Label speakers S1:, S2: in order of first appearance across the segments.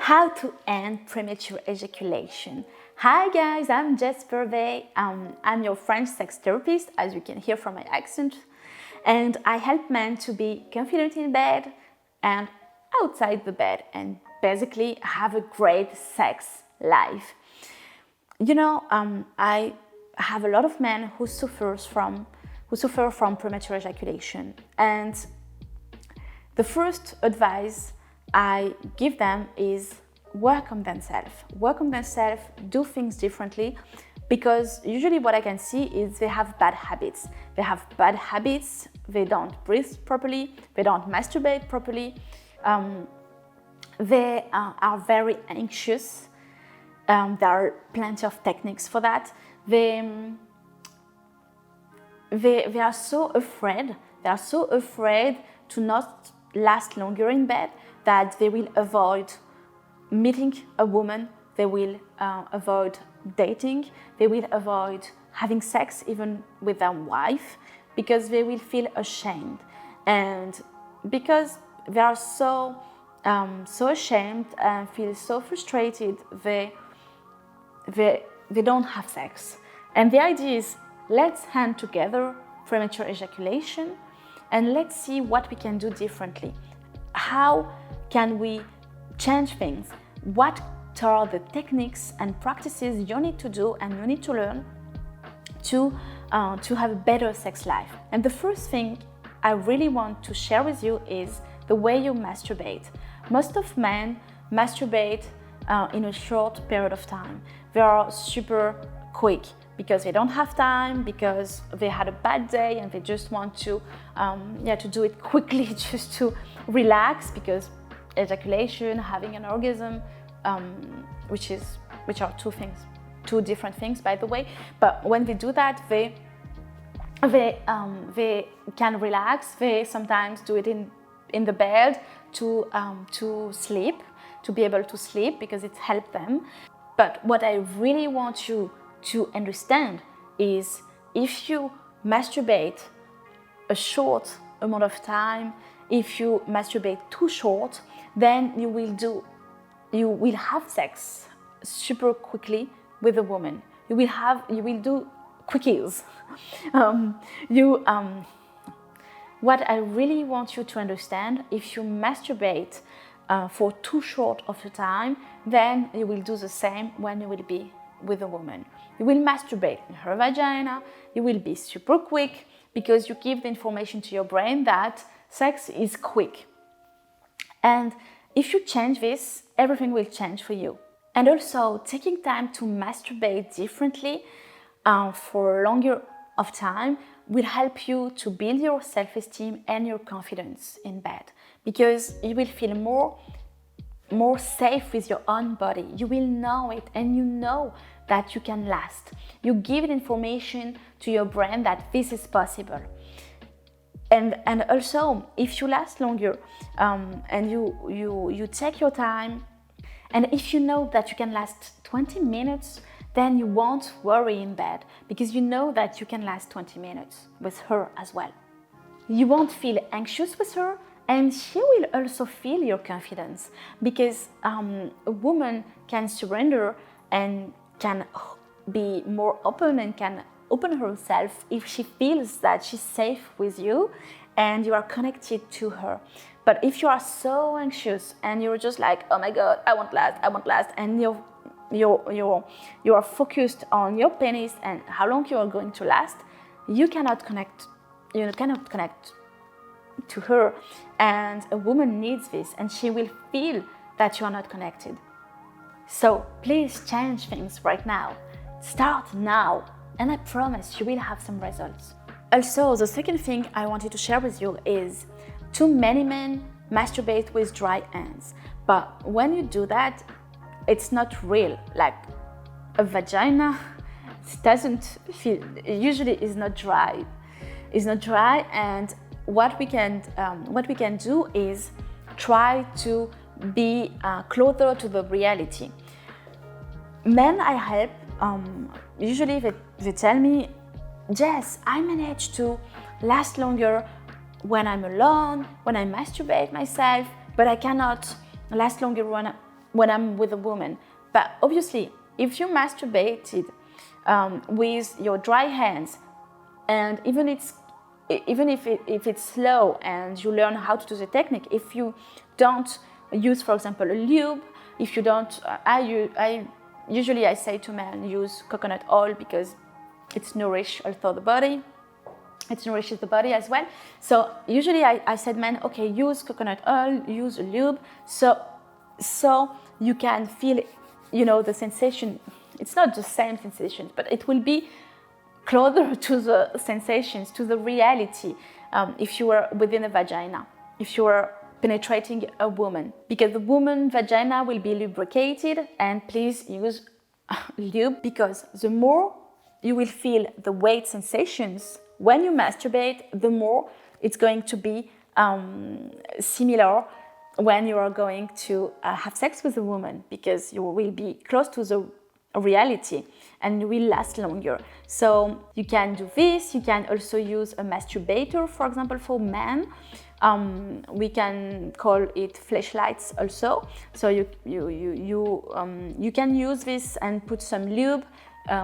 S1: How to end premature ejaculation. Hi guys, I'm Jess Pervey. I'm your French sex therapist, as you can hear from my accent, and I help men to be confident in bed and outside the bed and basically have a great sex life. I have a lot of men who suffer from premature ejaculation, and the first advice I give them is work on themselves, do things differently, because usually what I can see is they have bad habits. They don't breathe properly, they don't masturbate properly, they are very anxious. There are plenty of techniques for that. They are so afraid. They are so afraid to not last longer in bed that they will avoid meeting a woman, they will avoid dating, they will avoid having sex even with their wife, because they will feel ashamed. And because they are so ashamed and feel so frustrated, they don't have sex. And the idea is, let's hand together premature ejaculation and let's see what we can do differently. How can we change things? What are the techniques and practices you need to do and you need to learn to have a better sex life? And the first thing I really want to share with you is the way you masturbate. Most of men masturbate in a short period of time. They are super quick because they don't have time, because they had a bad day and they just want to do it quickly, just to relax, because ejaculation, having an orgasm, which are two different things, by the way. But when they do that, they can relax. They sometimes do it in the bed to sleep, to be able to sleep, because it helps them. But what I really want you to understand is, if you masturbate a short amount of time, if you masturbate too short, then you will have sex super quickly with a woman. You will do quickies. What I really want you to understand, if you masturbate for too short of a time, then you will do the same when you will be with a woman. You will masturbate in her vagina, you will be super quick, because you give the information to your brain that sex is quick. And if you change this, everything will change for you. And also, taking time to masturbate differently for longer of time will help you to build your self-esteem and your confidence in bed, because you will feel more safe with your own body. You will know it, and you know that you can last. You give information to your brain that this is possible. And also, if you last longer and you take your time, and if you know that you can last 20 minutes, then you won't worry in bed, because you know that you can last 20 minutes with her as well. You won't feel anxious with her, and she will also feel your confidence, because a woman can surrender and can be more open and can open herself if she feels that she's safe with you and you are connected to her. But if you are so anxious and you're just like, oh my God, I won't last, and you are focused on your penis and how long you are going to last, you cannot connect to her. And a woman needs this, and she will feel that you are not connected. So please change things right now. Start now, and I promise you will have some results. Also, the second thing I wanted to share with you is, too many men masturbate with dry hands. But when you do that, it's not real. Like, a vagina usually is not dry. It's not dry, and what we can do is try to be closer to the reality. Men I help, usually they tell me, Jess, I manage to last longer when I'm alone, when I masturbate myself, but I cannot last longer when I'm with a woman. But obviously, if you masturbated with your dry hands, and even if it's slow and you learn how to do the technique, if you don't use, for example, a lube, if you don't, I usually say to men, use coconut oil because it's nourishes the body as well. So usually I said, men, okay, use coconut oil, use a lube, so you can feel, the sensation. It's not the same sensation, but it will be closer to the sensations, to the reality, if you were within a vagina, if you were penetrating a woman, because the woman vagina will be lubricated. And please use lube, because the more you will feel the weight sensations when you masturbate, the more it's going to be similar when you are going to have sex with a woman, because you will be close to the reality and you will last longer. So you can do this. You can also use a masturbator, for example, for men. We can call it fleshlights also. So you can use this and put some lube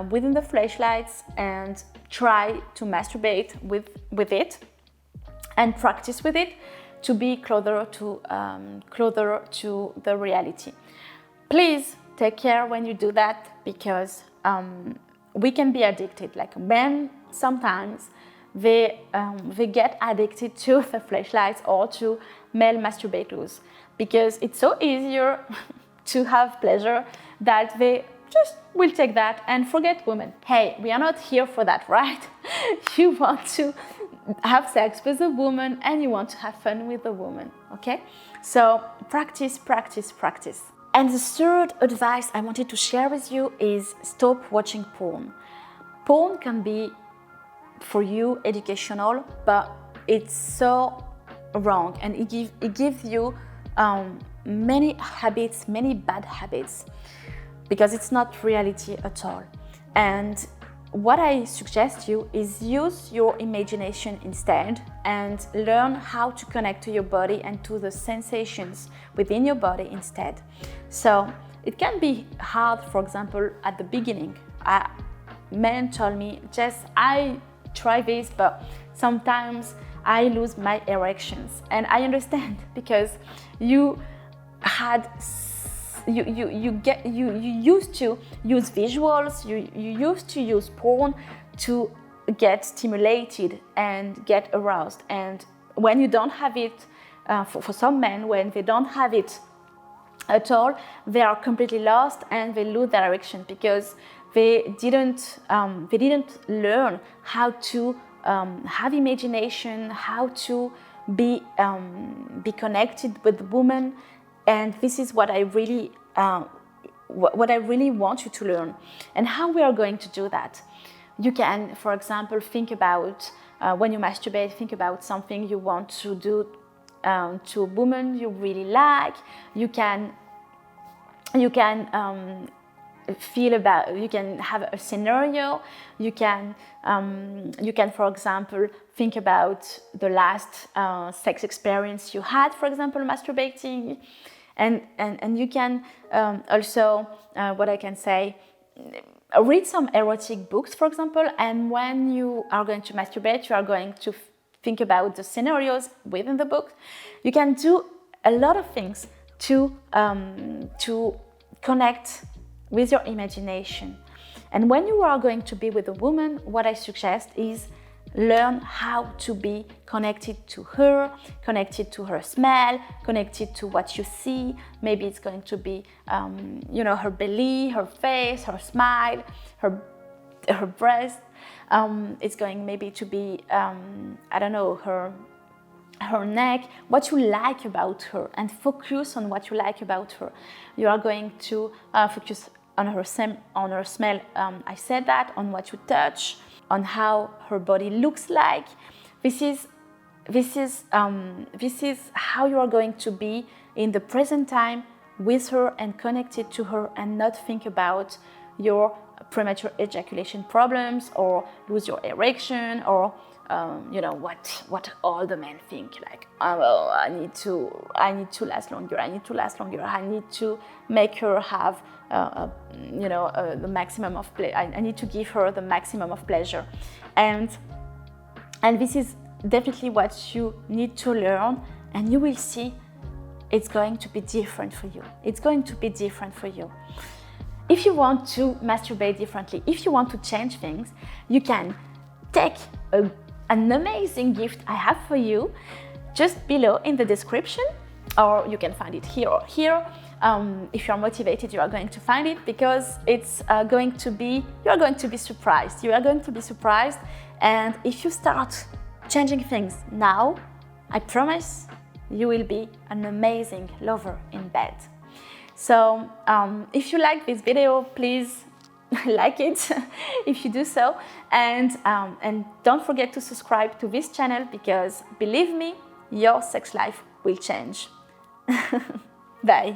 S1: within the fleshlights and try to masturbate with it and practice with it to be closer to the reality. Please take care when you do that, because we can be addicted. Like men, sometimes they get addicted to the fleshlights or to male masturbators, because it's so easier to have pleasure that they just will take that and forget women. Hey, we are not here for that, right? You want to have sex with a woman and you want to have fun with a woman, okay? So practice, practice, practice. And the third advice I wanted to share with you is stop watching porn. Porn can be for you educational, but it's so wrong, and it gives you many habits, many bad habits, because it's not reality at all. And what I suggest you is use your imagination instead and learn how to connect to your body and to the sensations within your body instead. So it can be hard, for example, at the beginning. Men told me, Jess, I try this, but sometimes I lose my erections. And I understand, because you used to use visuals, you used to use porn to get stimulated and get aroused. And when you don't have it, for some men, when they don't have it at all, they are completely lost and they lose their erection, because they didn't learn how to have imagination, how to be connected with the woman. And this is what I really want you to learn. And how we are going to do that? You can, for example, think about when you masturbate, think about something you want to do to a woman you really like. You can have a scenario. You can, for example, think about the last sex experience you had, for example, masturbating. And you can also, what I can say, read some erotic books, for example, and when you are going to masturbate, you are going to think about the scenarios within the book. You can do a lot of things to connect with your imagination. And when you are going to be with a woman, what I suggest is learn how to be connected to her smell, connected to what you see. Maybe it's going to be, her belly, her face, her smile, her breast. It's going maybe to be, her neck, what you like about her, and focus on what you like about her. You are going to focus on her smell. I said that, on what you touch, on how her body looks like. This is how you are going to be in the present time with her and connected to her, and not think about your premature ejaculation problems or lose your erection or you know, what all the men think, like, oh, well, I need to last longer, I need to make her have the maximum of pleasure. I need to give her the maximum of pleasure, and this is definitely what you need to learn, and you will see it's going to be different for you. It's going to be different for you. If you want to masturbate differently, if you want to change things, you can take an amazing gift I have for you just below in the description, or you can find it here or here. If you're motivated, you are going to find it, because it's you are going to be surprised. You are going to be surprised, and if you start changing things now, I promise you will be an amazing lover in bed. So if you like this video, please like it if you do so, and don't forget to subscribe to this channel, because believe me, your sex life will change. Bye.